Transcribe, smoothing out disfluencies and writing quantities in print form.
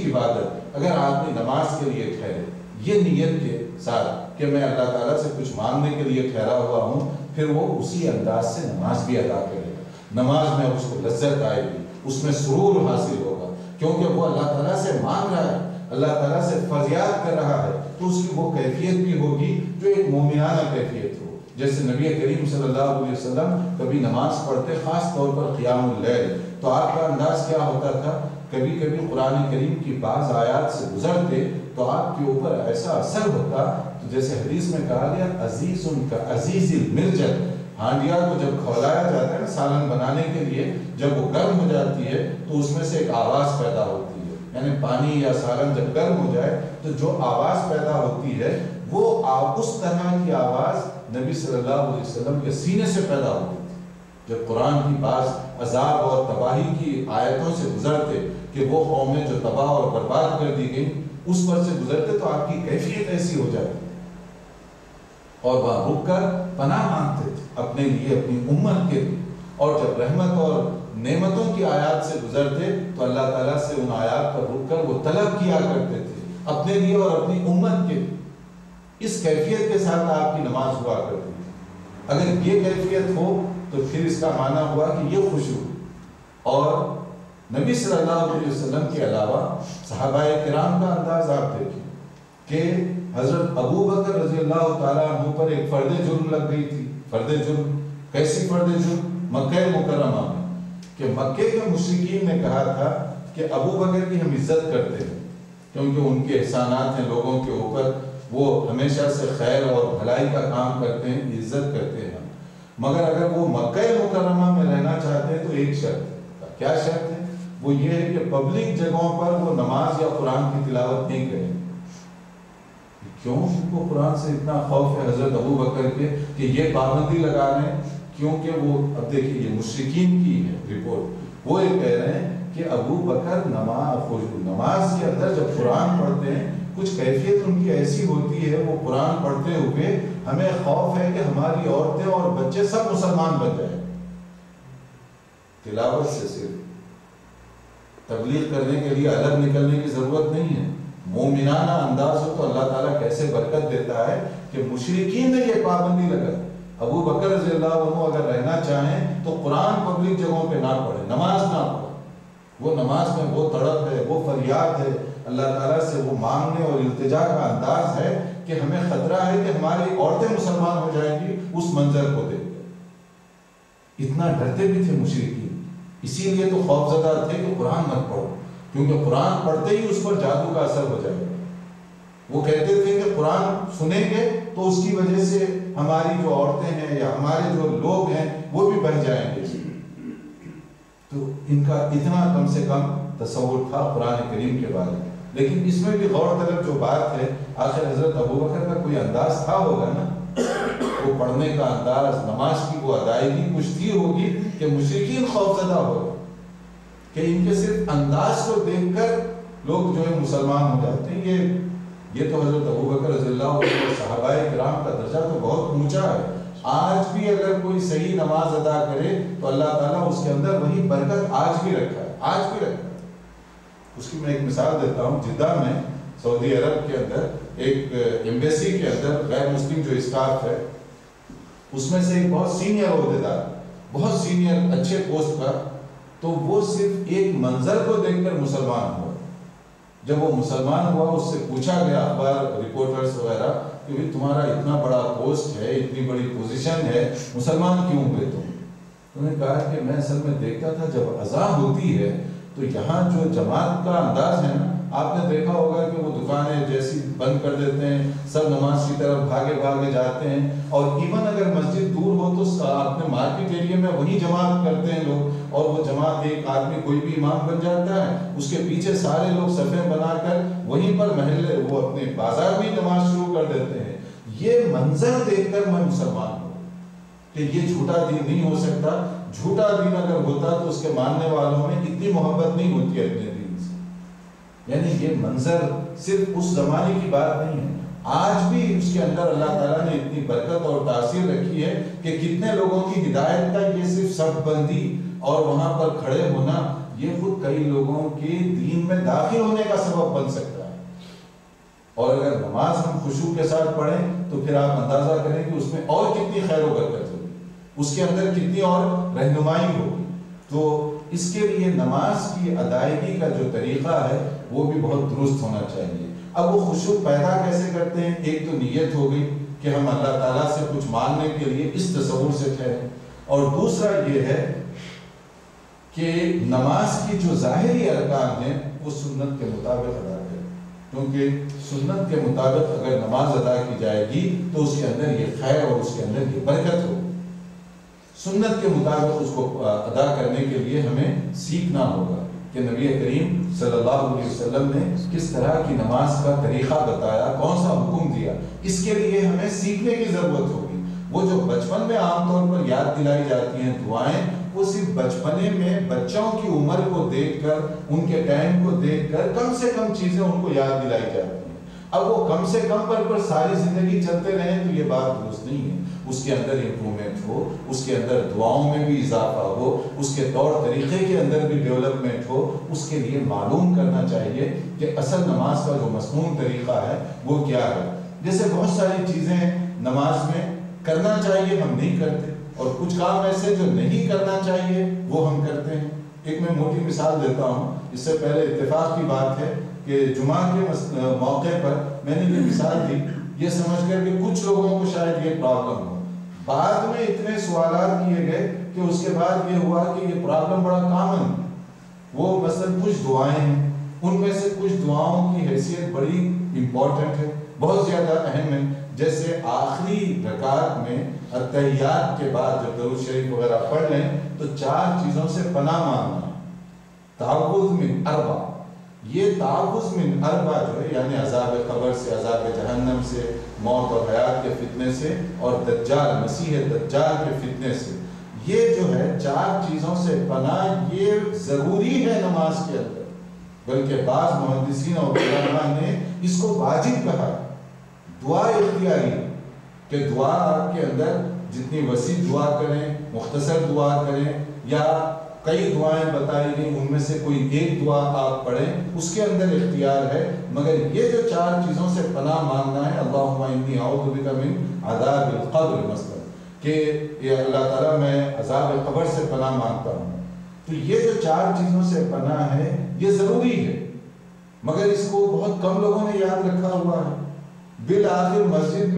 عبادت اگر آدمی نماز کے لیے ٹھہرے یہ نیت کے ساتھ کہ میں اللہ تعالیٰ سے کچھ مانگنے کے لیے ٹھہرا ہوا ہوں، پھر وہ اسی انداز سے نماز بھی ادا کرے گا، نماز میں اس کو لذت آئے گی، اس میں سرور حاصل ہوگا، کیونکہ وہ اللہ تعالیٰ سے مانگ رہا ہے، اللہ تعالیٰ سے فریاد کر رہا ہے، تو اس کی وہ کیفیت بھی ہوگی جو ایک مومنانہ کیفیت ہو۔ جیسے نبی کریم صلی اللہ علیہ وسلم کبھی نماز پڑھتے، خاص طور پر قیام اللیل، تو آپ کا انداز کیا ہوتا تھا؟ کبھی کبھی قرآن کریم کی بعض آیات سے گزرتے تو آپ کے اوپر ایسا اثر ہوتا، تو جیسے حدیث میں کہا گیا عزیز کا عزیز المرجل، ہانڈیا کو جب کھولایا جاتا ہے نا سالن بنانے کے لیے، جب وہ گرم ہو جاتی ہے تو اس میں سے ایک آواز پیدا ہوتی ہے، یعنی پانی یا سالن جب گرم ہو جائے تو جو آواز پیدا ہوتی ہے وہ اس طرح کی آواز نبی صلی اللہ علیہ وسلم کے سینے سے پیدا ہوتی تھی۔ جب قرآن کی بعض عذاب اور تباہی کی آیتوں سے گزرتے کہ وہ قومیں جو تباہ اور برباد کر دی گئی اس پر سے گزرتے تو آپ کی کیفیت ایسی ہو جاتی اور وہاں رک کر پناہ مانگتے تھے اپنے لیے، اپنی امت کے لیے، اور جب رحمت اور نعمتوں کی آیات سے گزرتے تو اللہ تعالیٰ سے ان آیات پر رک کر وہ طلب کیا کرتے تھے اپنے لیے اور اپنی امت کے لیے۔ اس کیفیت کے ساتھ آپ کی نماز ہوا کرتی تھی۔ اگر یہ کیفیت ہو تو پھر اس کا معنی ہوا کہ یہ خشوع، اور نبی صلی اللہ علیہ وسلم کے علاوہ صحابہ کرام کا انداز آپ دیکھیں کہ حضرت ابو بکر رضی اللہ تعالیٰ عنہ پر ایک فرد جرم لگ گئی تھی۔ فرد جرم کیسی فرد جرم؟ مکہ مکرمہ میں، کہ مکے کے مشرکین نے کہا تھا کہ ابو بکر کی ہم عزت کرتے ہیں کیونکہ ان کے احسانات ہیں لوگوں کے اوپر، وہ ہمیشہ سے خیر اور بھلائی کا کام کرتے ہیں، عزت کرتے ہیں، مگر اگر وہ مکہ مکرمہ میں رہنا چاہتے ہیں تو ایک شرط ہے۔ کیا شرط ہے؟ وہ یہ ہے کہ پبلک جگہوں پر وہ نماز یا قرآن کی تلاوت نہیں کریں۔ کیوں ان کو قرآن سے اتنا خوف ہے حضرت ابو بکر کے کہ یہ پابندی لگا رہے ہیں؟ کیونکہ وہ اب دیکھیے یہ مشرکین کی ہے رپورٹ، وہ یہ کہہ رہے ہیں کہ ابو بکر نماز کے اندر جب قرآن پڑھتے ہیں کچھ کیفیت ان کی ایسی ہوتی ہے، وہ قرآن پڑھتے ہوئے ہمیں خوف ہے کہ ہماری عورتیں اور بچے سب مسلمان بن جائیں۔ تلاوت سے صرف تبلیغ کرنے کے لیے الگ نکلنے کی ضرورت نہیں ہے، مومنانہ انداز ہو تو اللہ تعالیٰ کیسے برکت دیتا ہے کہ مشرکین نے یہ پابندی لگا ابو بکر رضی اللہ عنہ اگر رہنا چاہیں تو قرآن پبلک جگہوں پہ نہ پڑھے، نماز نہ پڑھے۔ وہ نماز میں وہ تڑپ ہے، وہ فریاد ہے، اللہ تعالیٰ سے وہ مانگنے اور التجا کا انداز ہے کہ ہمیں خطرہ ہے کہ ہماری عورتیں مسلمان ہو جائیں گی اس منظر کو دیکھ کر۔ اتنا ڈرتے بھی تھے مشرکین، اسی لیے تو خوفزدہ تھے کہ قرآن مت پڑھو، کیونکہ قرآن پڑھتے ہی اس پر جادو کا اثر ہو جائے گا۔ وہ کہتے تھے کہ قرآن سنیں گے تو اس کی وجہ سے ہماری جو عورتیں ہیں یا ہمارے جو لوگ ہیں وہ بھی بڑھ جائیں گے۔ تو ان کا اتنا کم سے کم تصور تھا قرآن کریم کے بارے میں۔ لیکن اس میں بھی غور طلب جو بات ہے، آخر حضرت ابو بکر کا کوئی انداز تھا ہوگا نا، وہ پڑھنے کا انداز، نماز کی وہ ادائیگی کچھ تھی ہوگی کہ مشرکین خوفزدہ ہو گئے کہ ان کے صرف انداز کو دیکھ کر لوگ جو ہے مسلمان ہو جاتے ہیں۔ یہ تو حضرت ابو بکر رضی اللہ عنہ صحابہ کرام کا درجہ تو بہت اونچا ہے۔ آج بھی اگر کوئی صحیح نماز ادا کرے تو اللہ تعالیٰ اس کے اندر وہی برکت آج بھی رکھا ہے، آج بھی رکھا ہے۔ اس کی میں ایک مثال دیتا ہوں، جدہ میں سعودی عرب کے اندر ایک ایمبیسی کے اندر غیر مسلم جو اسٹاف ہے اس میں سے ایک بہت سینئر عہدیدار، بہت سینئر اچھے پوسٹ پر، تو وہ صرف ایک منظر کو دیکھ کر مسلمان ہوا۔ جب وہ مسلمان ہوا اس سے پوچھا گیا اخبار رپورٹرز وغیرہ کہ بھی تمہارا اتنا بڑا پوسٹ ہے، اتنی بڑی پوزیشن ہے، مسلمان کیوں ہوئے تم؟ انہوں نے کہا کہ میں اصل میں دیکھتا تھا جب اذان ہوتی ہے تو یہاں جو جماعت کا انداز ہے نا، آپ نے دیکھا ہوگا کہ وہ دکانیں جیسی بند کر دیتے ہیں، سب نماز کی طرف بھاگے بھاگے جاتے ہیں، اور ایون اگر مسجد دور ہو تو اپنے مارکیٹ ایریا میں وہی جماعت کرتے ہیں لوگ، اور وہ جماعت ایک آدمی کوئی بھی امام بن جاتا ہے، اس کے پیچھے سارے لوگ صفیں بنا کر وہیں پر محلے وہ اپنے بازار میں نماز شروع کر دیتے ہیں۔ یہ منظر دیکھ کر میں مسلمان ہوں کہ یہ جھوٹا دین نہیں ہو سکتا۔ جھوٹا دین اگر ہوتا تو اس کے ماننے والوں میں اتنی محبت نہیں ہوتی اپنے دین سے۔ یعنی یہ منظر صرف اس زمانے کی بات نہیں ہے، آج بھی اس کے اندر اللہ تعالیٰ نے اتنی برکت اور تاثیر رکھی ہے کہ کتنے لوگوں کی ہدایت کا یہ صرف صف بندی اور وہاں پر کھڑے ہونا یہ خود کئی لوگوں کے دین میں داخل ہونے کا سبب بن سکتا ہے۔ اور اگر نماز ہم خشوع کے ساتھ پڑھیں تو پھر آپ اندازہ کریں کہ اس میں اور کتنی خیر و برکت ہوگی، اس کے اندر کتنی اور رہنمائی ہوگی۔ تو اس کے لیے نماز کی ادائیگی کا جو طریقہ ہے وہ بھی بہت درست ہونا چاہیے۔ اب وہ خشوع پیدا کیسے کرتے ہیں؟ ایک تو نیت ہو گئی کہ ہم اللہ تعالیٰ سے کچھ مانگنے کے لیے اس تصور سے ٹھہریں، اور دوسرا یہ ہے کہ نماز کی جو ظاہری ارکان ہیں وہ سنت کے مطابق ادا کریں، کیونکہ سنت کے مطابق اگر نماز ادا کی جائے گی تو اس کے اندر یہ خیر اور اس کے اندر یہ برکت ہو۔ سنت کے مطابق اس کو ادا کرنے کے لیے ہمیں سیکھنا ہوگا کہ نبی کریم صلی اللہ علیہ وسلم نے کس طرح کی نماز کا طریقہ بتایا، کون سا حکم دیا، اس کے لیے ہمیں سیکھنے کی ضرورت ہوگی۔ وہ جو بچپن میں عام طور پر یاد دلائی جاتی ہیں دعائیں، وہ صرف بچپنے میں بچوں کی عمر کو دیکھ کر، ان کے ٹائم کو دیکھ کر کم سے کم چیزیں ان کو یاد دلائی جاتی ہیں۔ اب وہ کم سے کم پر ساری زندگی چلتے رہیں تو یہ بات درست نہیں ہے۔ اس کے اندر امپرومنٹ ہو، اس کے اندر دعاؤں میں بھی اضافہ ہو، اس کے طور طریقے کے اندر بھی ڈیولپمنٹ ہو، اس کے لیے معلوم کرنا چاہیے کہ اصل نماز کا جو مسنون طریقہ ہے وہ کیا ہے۔ جیسے بہت ساری چیزیں نماز میں کرنا چاہیے ہم نہیں کرتے، اور کچھ کام ایسے جو نہیں کرنا چاہیے وہ ہم کرتے ہیں۔ ایک میں موٹی مثال دیتا ہوں، اس سے پہلے اتفاق کی بات ہے کہ جمعہ کے موقع پر میں نے یہ مثال دی یہ سمجھ کر کہ کچھ لوگوں کو شاید یہ پرابلم ہو، بعد میں اتنے سوالات کیے گئے کہ اس کے بعد یہ ہوا کہ یہ پرابلم بڑا کامن ہے۔ وہ مثلا کچھ دعائیں ہیں، ان میں سے کچھ دعاؤں کی حیثیت بڑی امپورٹنٹ ہے، بہت زیادہ اہم ہے، جیسے آخری رکعت میں اتحیات کے بعد جب درود شریف وغیرہ پڑھ لیں تو 4 چیزوں سے پناہ مانگنا۔ تعوذ من 4، یہ تعوذ من 4 جو ہے یعنی عذاب قبر سے، عذاب جہنم سے، موت اور حیات کے فتنے سے، اور دجال، مسیح دجال کے فتنے سے، یہ جو ہے 4 چیزوں سے پناہ یہ ضروری ہے نماز کے اندر، بلکہ بعض محدثین اور علماء نے اس کو واجب کہا۔ دعا اختیاری کہ دعا آپ کے اندر جتنی وسیع دعا کریں، مختصر دعا کریں، یا کئی دعائیں بتائی گئی ان میں سے کوئی ایک دعا آپ پڑھیں، اس کے اندر اختیار ہے، مگر یہ جو 4 چیزوں سے پناہ مانگنا ہے، اللہم انی اعوذ بک من عذاب القبر مثلا، کہ یہ اللہ تعالیٰ میں عذاب قبر سے پناہ مانگتا ہوں، تو یہ جو 4 چیزوں سے پناہ ہے یہ ضروری ہے، مگر اس کو بہت کم لوگوں نے یاد رکھا ہوا ہے۔ بالآخر مسجد